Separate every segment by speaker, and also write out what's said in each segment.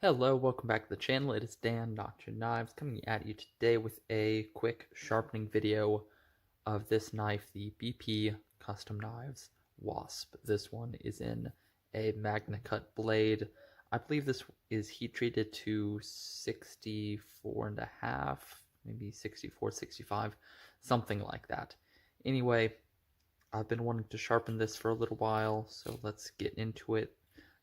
Speaker 1: Hello, welcome back to the channel. It is Dan, Not Your Knives, coming at you today with a quick sharpening video of this knife, the BP Custom Knives Wasp. This one is in a MagnaCut blade. I believe this is heat treated to 64.5, maybe 64, 65, something like that. Anyway, I've been wanting to sharpen this for a little while, so let's get into it.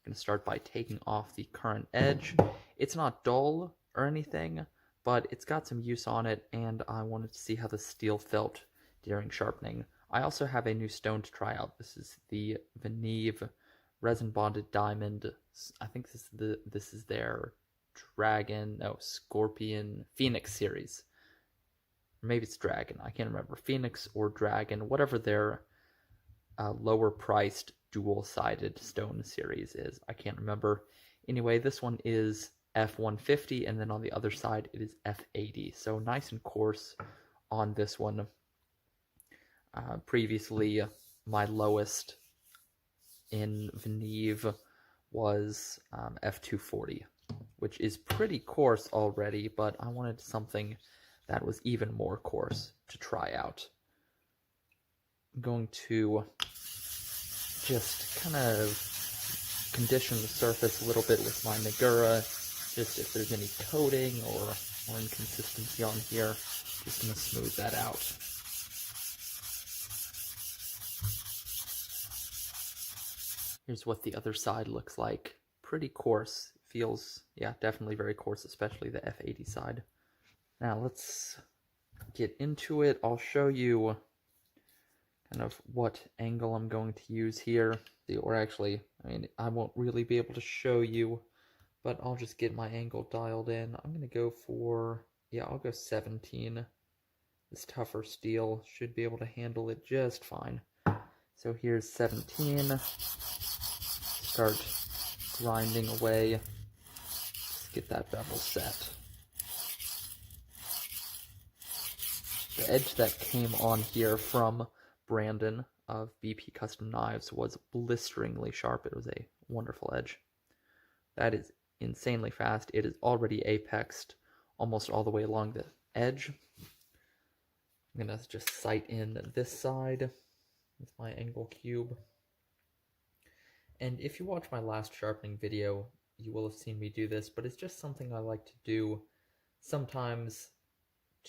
Speaker 1: Going to start by taking off the current edge. It's not dull or anything, but it's got some use on it, and I wanted to see how the steel felt during sharpening. I also have a new stone to try out. This is the Venev resin bonded diamond. I think this is their Scorpion Phoenix series. Maybe it's Dragon. I can't remember. Phoenix or Dragon, whatever their lower priced dual-sided stone series is. I can't remember. Anyway, this one is F150, and then on the other side it is F80. So nice and coarse on this one. Previously, my lowest in Venev was F240, which is pretty coarse already, but I wanted something that was even more coarse to try out. I'm going to just kind of condition the surface a little bit with my Nagura, just if there's any coating or inconsistency on here, just going to smooth that out. Here's what the other side looks like. Pretty coarse. Feels, yeah, definitely very coarse, especially the F80 side. Now let's get into it. I'll show you kind of what angle I'm going to use here. Or actually, I won't really be able to show you, but I'll just get my angle dialed in. I'm going to go for, I'll go 17. This tougher steel should be able to handle it just fine. So here's 17. Start grinding away. Just get that bevel set. The edge that came on here from Brandon of BP Custom Knives was blisteringly sharp. It was a wonderful edge. That is insanely fast. It is already apexed almost all the way along the edge. I'm going to just sight in this side with my angle cube. And if you watch my last sharpening video, you will have seen me do this, but it's just something I like to do sometimes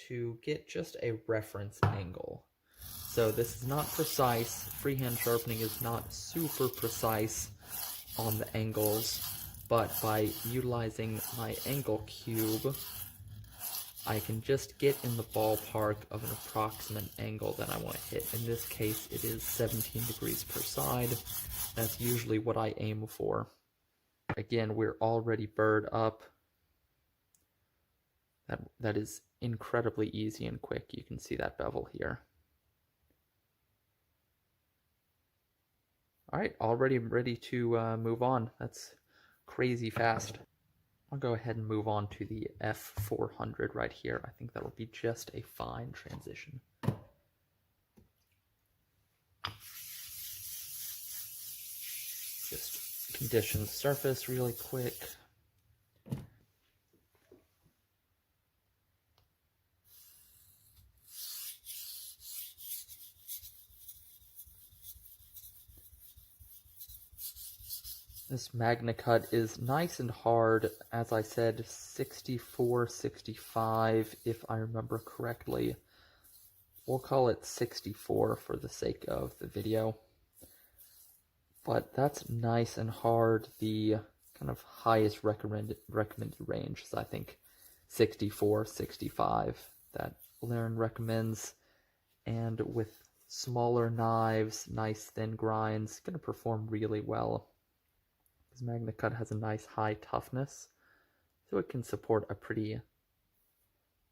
Speaker 1: to get just a reference angle. So this is not precise. Freehand sharpening is not super precise on the angles, but by utilizing my angle cube, I can just get in the ballpark of an approximate angle that I want to hit. In this case, it is 17 degrees per side. That's usually what I aim for. Again, we're already burred up. That is incredibly easy and quick. You can see that bevel here. Alright, already ready to move on. That's crazy fast. I'll go ahead and move on to the F400 right here. I think that'll be just a fine transition. Just condition the surface really quick. This MagnaCut is nice and hard, as I said, 64, 65, if I remember correctly. We'll call it 64 for the sake of the video. But that's nice and hard. The kind of highest recommended range is, I think, 64, 65 that Laren recommends. And with smaller knives, nice thin grinds, going to perform really well. MagnaCut has a nice high toughness, so it can support a pretty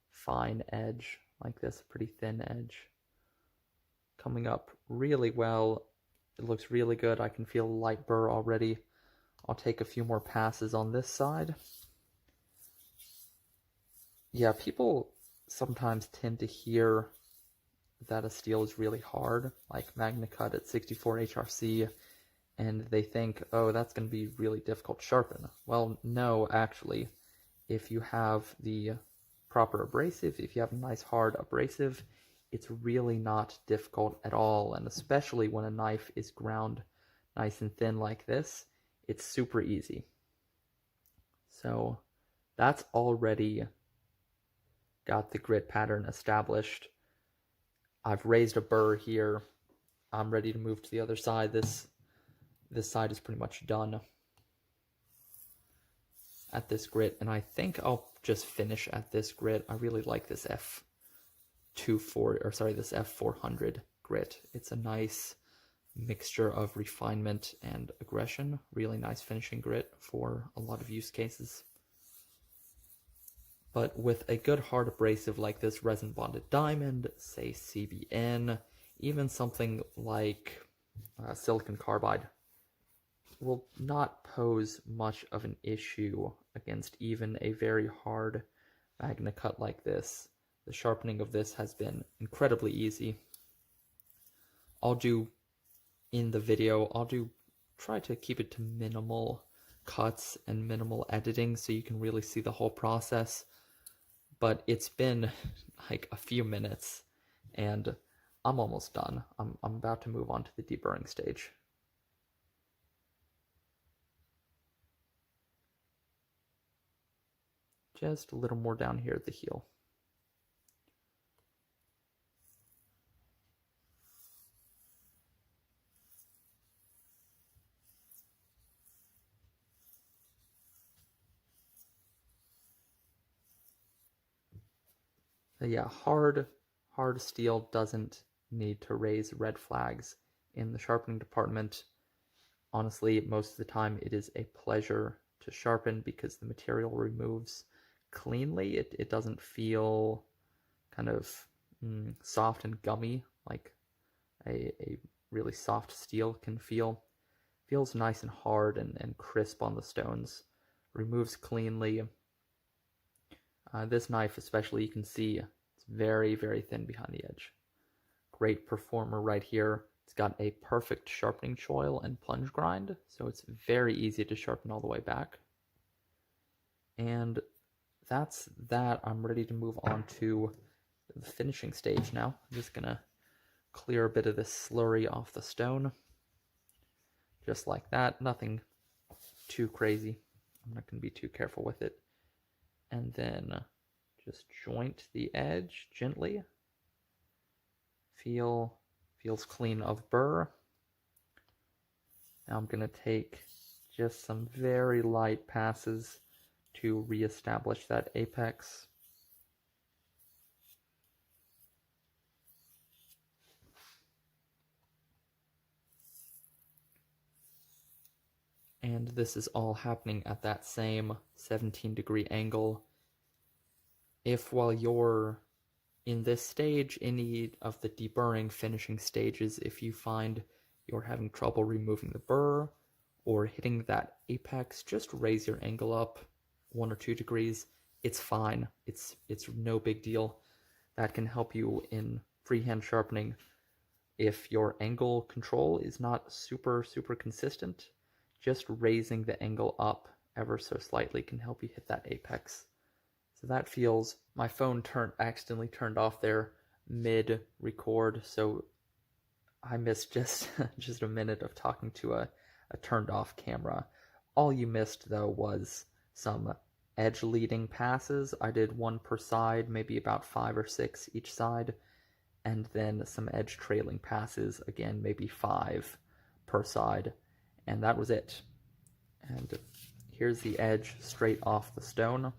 Speaker 1: fine edge like this, a pretty thin edge. Coming up really well. It looks really good. I can feel light burr already. I'll take a few more passes on this side. Yeah, people sometimes tend to hear that a steel is really hard, like MagnaCut at 64 HRC and they think, oh, that's going to be really difficult to sharpen. Well, no, actually, if you have the proper abrasive, if you have a nice hard abrasive, it's really not difficult at all, and especially when a knife is ground nice and thin like this, it's super easy. So that's already got the grit pattern established. I've raised a burr here. I'm ready to move to the other side. This side is pretty much done at this grit, and I think I'll just finish at this grit. I really like this this F400 grit. It's a nice mixture of refinement and aggression. Really nice finishing grit for a lot of use cases. But with a good hard abrasive like this resin bonded diamond, say CBN, even something like silicon carbide, will not pose much of an issue against even a very hard MagnaCut like this. The sharpening of this has been incredibly easy. In the video, I'll try to keep it to minimal cuts and minimal editing so you can really see the whole process. But it's been like a few minutes and I'm almost done. I'm about to move on to the deburring stage. Just a little more down here at the heel. But yeah, hard steel doesn't need to raise red flags in the sharpening department. Honestly, most of the time it is a pleasure to sharpen because the material removes cleanly. It doesn't feel kind of soft and gummy like a really soft steel can feel. Feels nice and hard and crisp on the stones. Removes cleanly. This knife especially, you can see it's very, very thin behind the edge. Great performer right here. It's got a perfect sharpening choil and plunge grind, so it's very easy to sharpen all the way back. And that's that. I'm ready to move on to the finishing stage now. I'm just gonna clear a bit of this slurry off the stone. Just like that. Nothing too crazy. I'm not gonna be too careful with it. And then just joint the edge gently. Feels clean of burr. Now I'm going to take just some very light passes to reestablish that apex. And this is all happening at that same 17-degree angle. If while you're in this stage, any of the deburring finishing stages, if you find you're having trouble removing the burr or hitting that apex, just raise your angle up 1 or 2 degrees. It's fine. It's no big deal. That can help you in freehand sharpening. If your angle control is not super consistent, just raising the angle up ever so slightly can help you hit that apex. So that feels, my phone accidentally turned off there mid-record, so I missed just a minute of talking to a turned off camera. All you missed though was some edge leading passes. I did 1 per side, maybe about 5 or 6 each side, and then some edge trailing passes, again maybe 5 per side, and that was it. And here's the edge straight off the stone.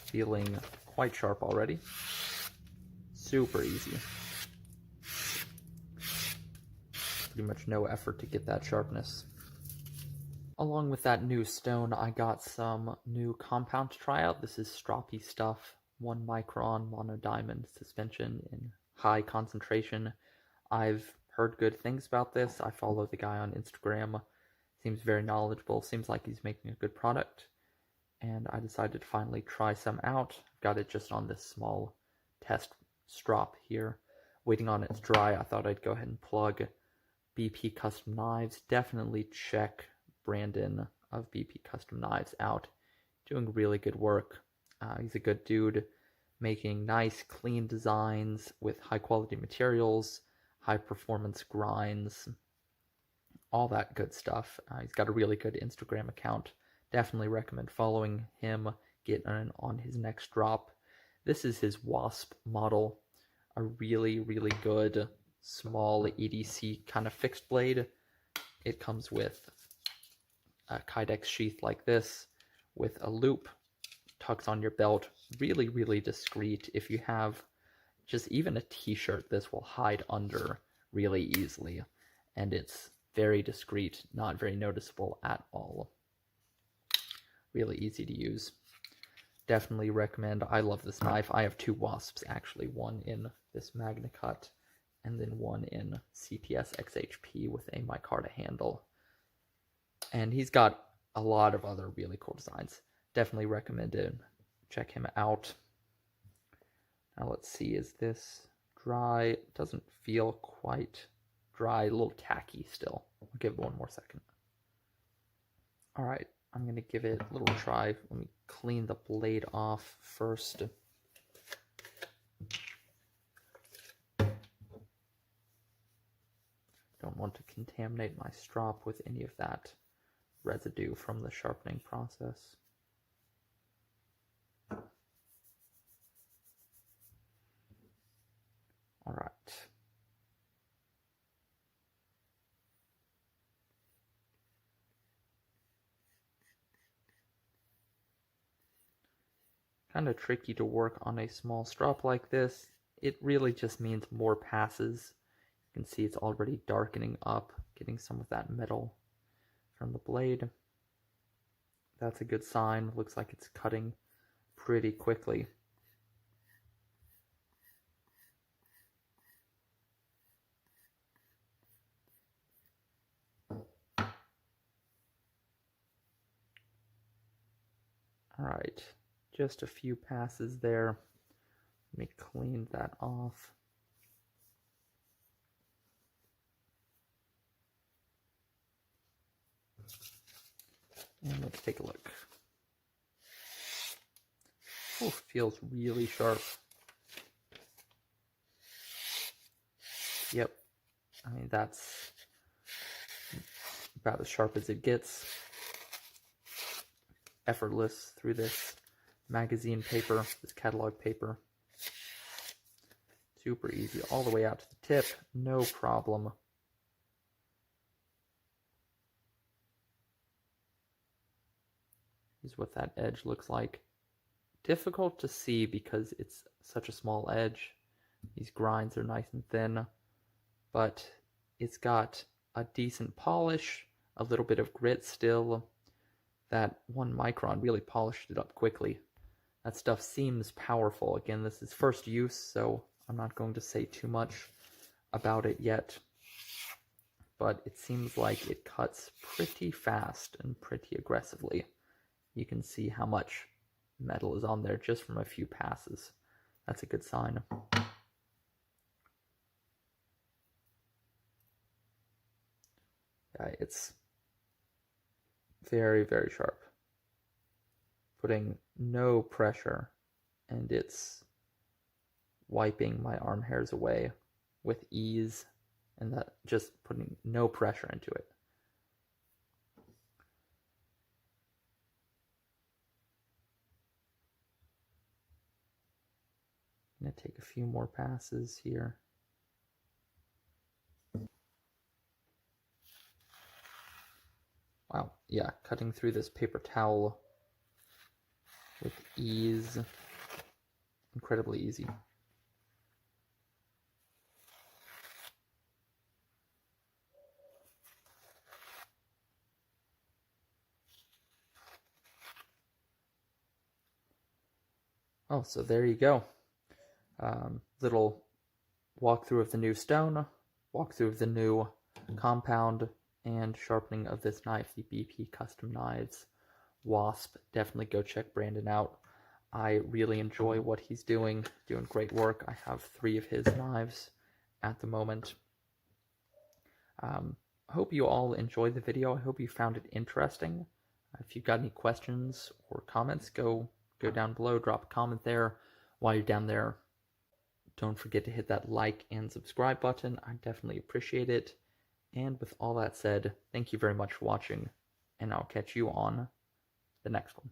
Speaker 1: Feeling quite sharp already. Super easy. Pretty much no effort to get that sharpness. Along with that new stone, I got some new compound to try out. This is Stroppy stuff, 1 micron monodiamond suspension in high concentration. I've heard good things about this. I follow the guy on Instagram. Seems very knowledgeable. Seems like he's making a good product. And I decided to finally try some out. Got it just on this small test strop here. Waiting on it to dry, I thought I'd go ahead and plug BP Custom Knives. Definitely check Brandon of BP Custom Knives out. Doing really good work. He's a good dude, making nice, clean designs with high-quality materials, high-performance grinds, all that good stuff. He's got a really good Instagram account. Definitely recommend following him, getting on his next drop. This is his Wasp model, a really, really good small EDC kind of fixed blade. It comes with a Kydex sheath like this with a loop, tucks on your belt, really, really discreet. If you have just even a t-shirt, this will hide under really easily, and it's very discreet, not very noticeable at all. Really easy to use. Definitely recommend. I love this knife. I have two Wasps actually, one in this MagnaCut and then one in CPS XHP with a micarta handle. And he's got a lot of other really cool designs. Definitely recommend it. Check him out. Now let's see, is this dry? It doesn't feel quite dry, a little tacky still. I'll give it one more second. All right, I'm going to give it a little try. Let me clean the blade off first. Don't want to contaminate my strop with any of that residue from the sharpening process. All right. Kind of tricky to work on a small strop like this. It really just means more passes. You can see it's already darkening up, getting some of that metal from the blade. That's a good sign. Looks like it's cutting pretty quickly. All right, just a few passes there. Let me clean that off. And let's take a look. Oh, feels really sharp. Yep, I mean, that's about as sharp as it gets. Effortless through this magazine paper, this catalog paper. Super easy, all the way out to the tip, no problem. Here's what that edge looks like. Difficult to see because it's such a small edge. These grinds are nice and thin, but it's got a decent polish, a little bit of grit still. That 1 micron really polished it up quickly. That stuff seems powerful. Again, this is first use, so I'm not going to say too much about it yet. But it seems like it cuts pretty fast and pretty aggressively. You can see how much metal is on there just from a few passes. That's a good sign. Yeah, it's very, very sharp. Putting no pressure, and it's wiping my arm hairs away with ease, and that just putting no pressure into it. I'm going to take a few more passes here. Wow, yeah, cutting through this paper towel with ease. Incredibly easy. Oh, so there you go. Little walkthrough of the new stone, walkthrough of the new compound, and sharpening of this knife, the BP Custom Knives Wasp. Definitely go check Brandon out. I really enjoy what he's doing great work. I have 3 of his knives at the moment. I hope you all enjoyed the video. I hope you found it interesting. If you've got any questions or comments, go down below, drop a comment there. While you're down there, don't forget to hit that like and subscribe button. I definitely appreciate it. And with all that said, thank you very much for watching, and I'll catch you on the next one.